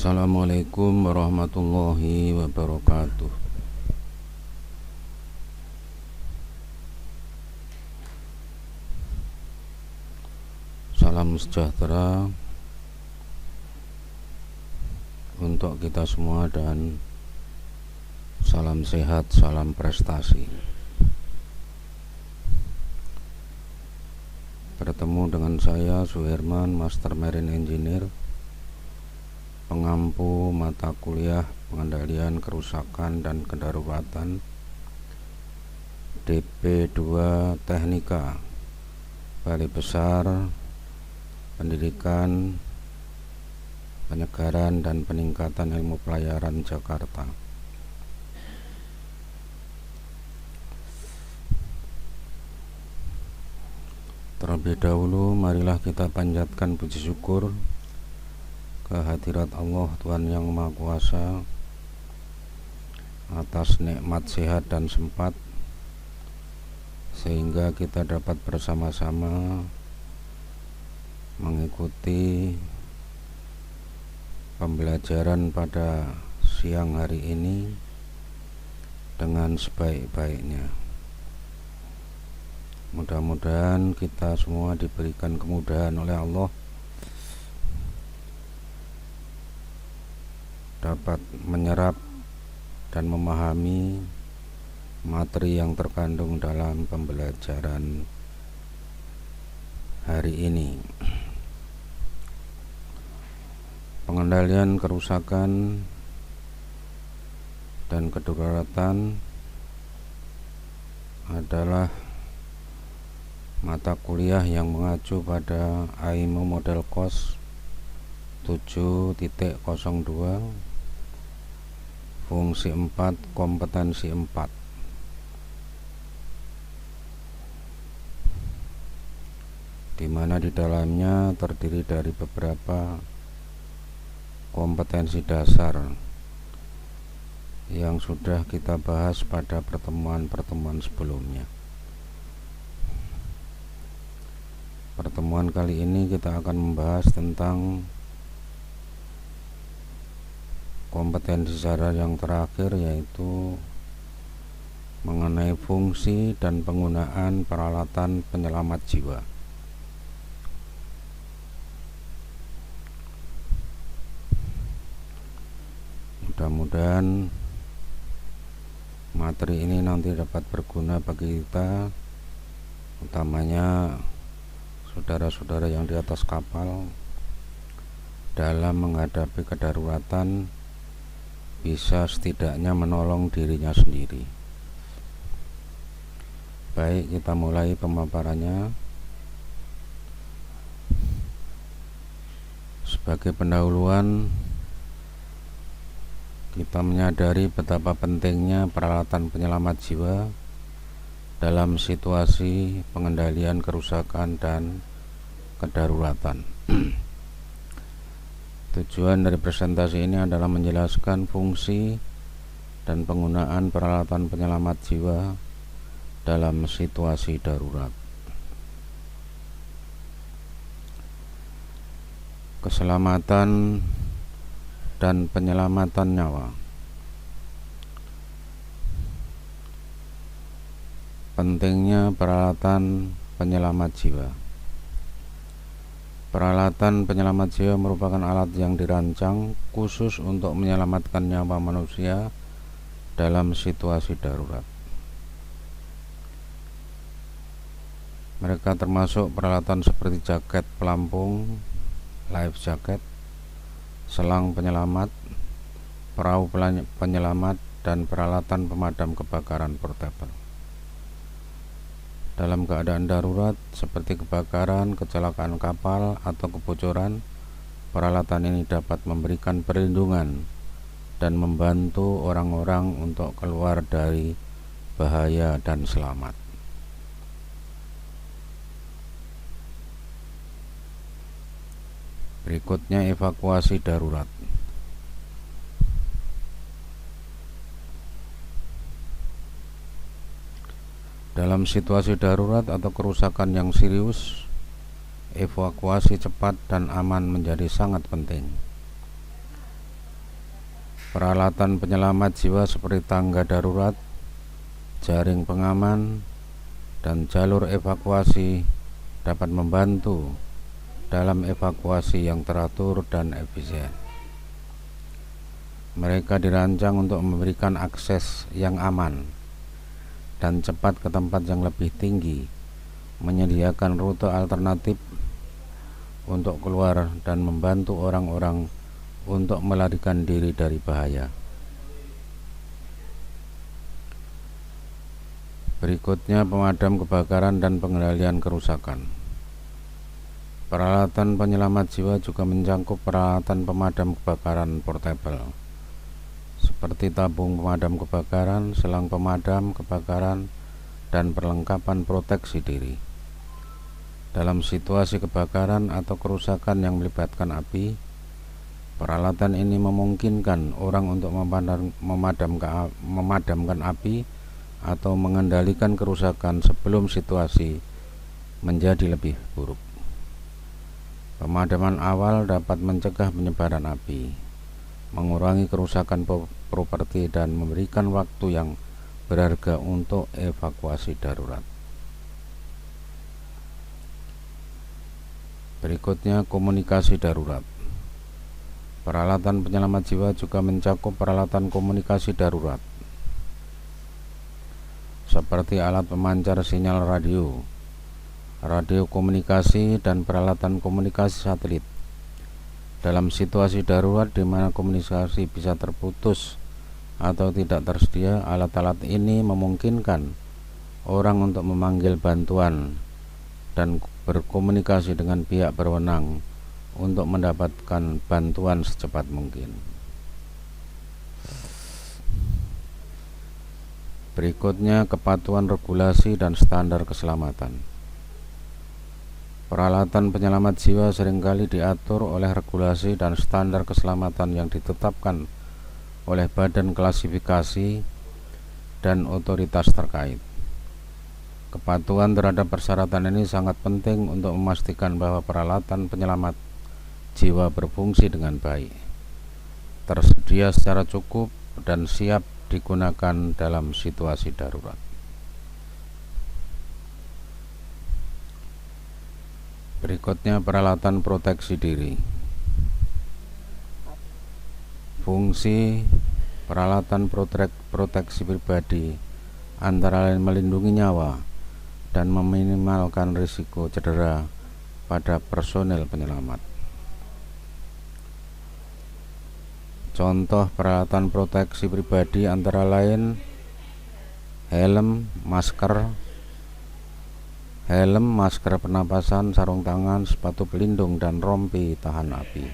Assalamualaikum warahmatullahi wabarakatuh. Salam sejahtera untuk kita semua dan salam sehat, salam prestasi. Bertemu dengan saya Suherman, Master Marine Engineer, pengampu mata kuliah pengendalian kerusakan dan kedaruratan DP2 Teknika Balai Besar Pendidikan, Penyegaran dan Peningkatan Ilmu Pelayaran Jakarta. Terlebih dahulu marilah kita panjatkan puji syukur kehadirat Allah Tuhan Yang Maha Kuasa atas nikmat sehat dan sempat sehingga kita dapat bersama-sama mengikuti pembelajaran pada siang hari ini dengan sebaik-baiknya. Mudah-mudahan kita semua diberikan kemudahan oleh Allah dapat menyerap dan memahami materi yang terkandung dalam pembelajaran hari ini. Pengendalian kerusakan dan kedaruratan adalah mata kuliah yang mengacu pada AIMO Model Course 7.02 Fungsi 4 Kompetensi 4, di mana di dalamnya terdiri dari beberapa kompetensi dasar yang sudah kita bahas pada pertemuan-pertemuan sebelumnya. Pertemuan kali ini kita akan membahas tentang kompetensi dasar yang terakhir, yaitu mengenai fungsi dan penggunaan peralatan penyelamat jiwa. Mudah-mudahan materi ini nanti dapat berguna bagi kita, utamanya saudara-saudara yang di atas kapal dalam menghadapi kedaruratan, bisa setidaknya menolong dirinya sendiri. Baik, kita mulai pemaparannya. Sebagai pendahuluan, kita menyadari betapa pentingnya peralatan penyelamat jiwa dalam situasi pengendalian kerusakan dan kedaruratan. Tujuan dari presentasi ini adalah menjelaskan fungsi dan penggunaan peralatan penyelamat jiwa dalam situasi darurat. Keselamatan dan penyelamatan nyawa. Pentingnya peralatan penyelamat jiwa. Peralatan penyelamat jiwa merupakan alat yang dirancang khusus untuk menyelamatkan nyawa manusia dalam situasi darurat. Mereka termasuk peralatan seperti jaket pelampung, life jacket, selang penyelamat, perahu penyelamat, dan peralatan pemadam kebakaran portable. Dalam keadaan darurat seperti kebakaran, kecelakaan kapal, atau kebocoran, peralatan ini dapat memberikan perlindungan dan membantu orang-orang untuk keluar dari bahaya dan selamat. Berikutnya evakuasi darurat. Dalam situasi darurat atau kerusakan yang serius, evakuasi cepat dan aman menjadi sangat penting. Peralatan penyelamat jiwa seperti tangga darurat, jaring pengaman, dan jalur evakuasi dapat membantu dalam evakuasi yang teratur dan efisien. Mereka dirancang untuk memberikan akses yang aman dan cepat ke tempat yang lebih tinggi, menyediakan rute alternatif untuk keluar dan membantu orang-orang untuk melarikan diri dari bahaya. Berikutnya pemadam kebakaran dan pengendalian kerusakan. Peralatan penyelamat jiwa juga mencakup peralatan pemadam kebakaran portable seperti tabung pemadam kebakaran, selang pemadam kebakaran, dan perlengkapan proteksi diri. Dalam situasi kebakaran atau kerusakan yang melibatkan api, peralatan ini memungkinkan orang untuk memadamkan api atau mengendalikan kerusakan sebelum situasi menjadi lebih buruk. Pemadaman awal dapat mencegah penyebaran api, mengurangi kerusakan properti, dan memberikan waktu yang berharga untuk evakuasi darurat. Berikutnya komunikasi darurat. Peralatan penyelamat jiwa juga mencakup peralatan komunikasi darurat seperti alat pemancar sinyal radio, radio komunikasi, dan peralatan komunikasi satelit. Dalam situasi darurat di mana komunikasi bisa terputus atau tidak tersedia, alat-alat ini memungkinkan orang untuk memanggil bantuan dan berkomunikasi dengan pihak berwenang untuk mendapatkan bantuan secepat mungkin. Berikutnya kepatuhan regulasi dan standar keselamatan. Peralatan penyelamat jiwa seringkali diatur oleh regulasi dan standar keselamatan yang ditetapkan oleh badan klasifikasi dan otoritas terkait. Kepatuhan terhadap persyaratan ini sangat penting untuk memastikan bahwa peralatan penyelamat jiwa berfungsi dengan baik, tersedia secara cukup, dan siap digunakan dalam situasi darurat. Berikutnya peralatan proteksi diri. Fungsi peralatan proteksi pribadi antara lain melindungi nyawa dan meminimalkan risiko cedera pada personel penyelamat. Contoh peralatan proteksi pribadi antara lain helm, masker pernapasan, sarung tangan, sepatu pelindung, dan rompi tahan api.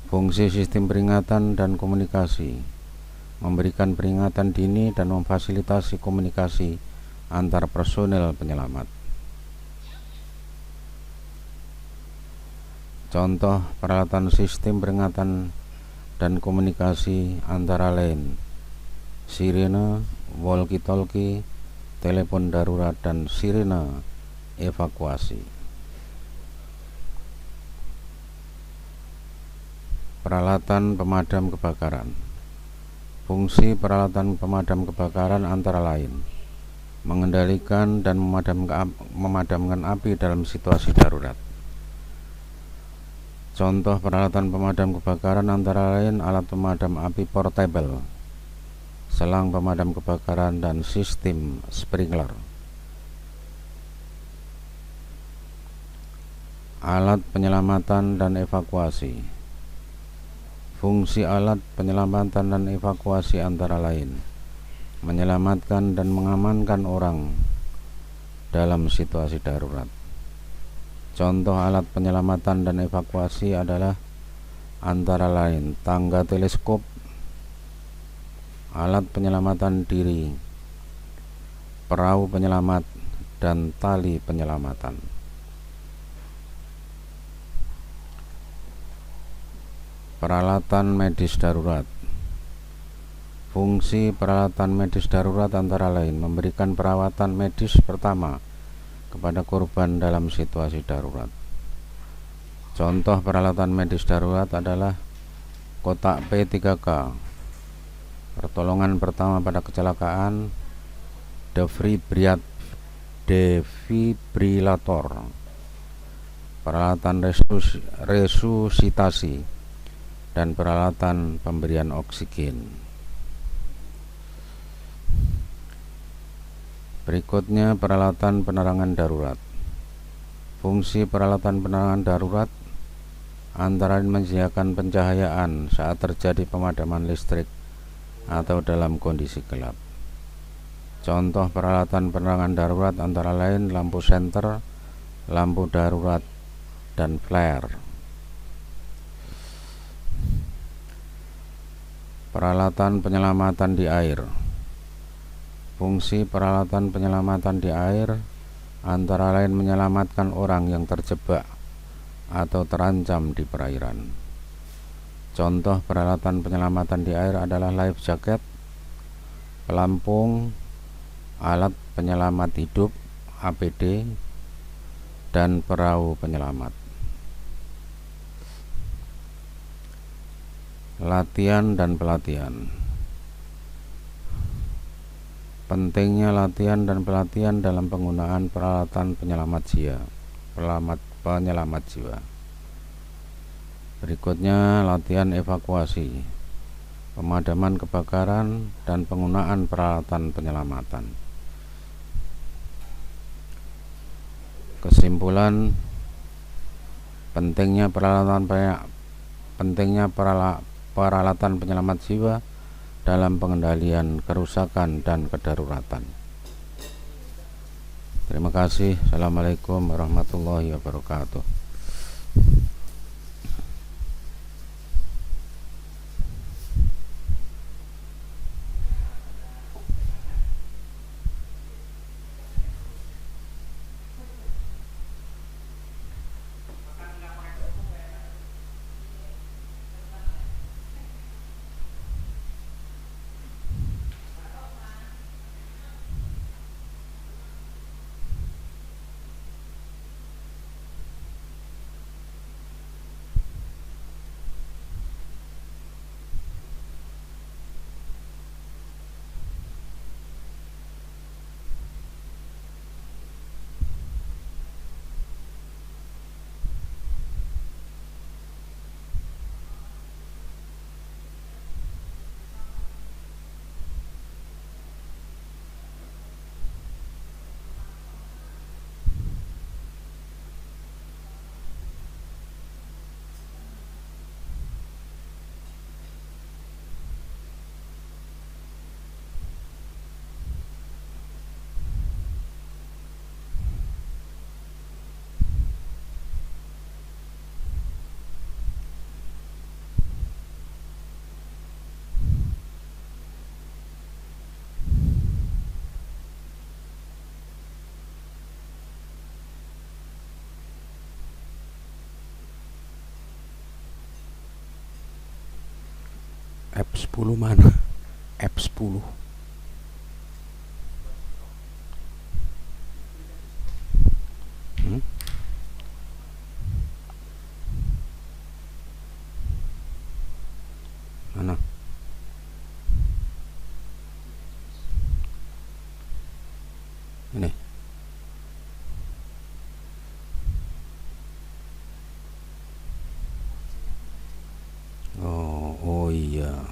Fungsi sistem peringatan dan komunikasi. Memberikan peringatan dini dan memfasilitasi komunikasi antar personel penyelamat. Contoh peralatan sistem peringatan dan komunikasi antara lain sirene, walkie-talkie, telepon darurat, dan sirene evakuasi. Peralatan pemadam kebakaran. Fungsi peralatan pemadam kebakaran antara lain mengendalikan dan memadamkan api dalam situasi darurat. Contoh peralatan pemadam kebakaran antara lain alat pemadam api portable, selang pemadam kebakaran, dan sistem sprinkler. Alat penyelamatan dan evakuasi. Fungsi alat penyelamatan dan evakuasi antara lain menyelamatkan dan mengamankan orang dalam situasi darurat. Contoh alat penyelamatan dan evakuasi adalah antara lain tangga teleskop, alat penyelamatan diri, perahu penyelamat, dan tali penyelamatan. Peralatan medis darurat. Fungsi peralatan medis darurat antara lain memberikan perawatan medis pertama kepada korban dalam situasi darurat. Contoh peralatan medis darurat adalah kotak P3K, pertolongan pertama pada kecelakaan, defibrilator, peralatan resusitasi, dan peralatan pemberian oksigen. Berikutnya peralatan penerangan darurat. Fungsi peralatan penerangan darurat antara lain menyediakan pencahayaan saat terjadi pemadaman listrik atau dalam kondisi gelap. Contoh peralatan penerangan darurat antara lain lampu senter, lampu darurat, dan flare. Peralatan penyelamatan di air. Fungsi peralatan penyelamatan di air antara lain menyelamatkan orang yang terjebak atau terancam di perairan. Contoh peralatan penyelamatan di air adalah life jacket, pelampung, alat penyelamat hidup APD, dan perahu penyelamat. Latihan dan pelatihan. Pentingnya latihan dan pelatihan dalam penggunaan peralatan penyelamat jiwa. Berikutnya latihan evakuasi, pemadaman kebakaran, dan penggunaan peralatan penyelamatan. Kesimpulan, pentingnya peralatan penyelamat jiwa dalam pengendalian kerusakan dan kedaruratan. Terima kasih. Assalamualaikum warahmatullahi wabarakatuh. F10 mana? F10. Mana? Ini. Oh iya.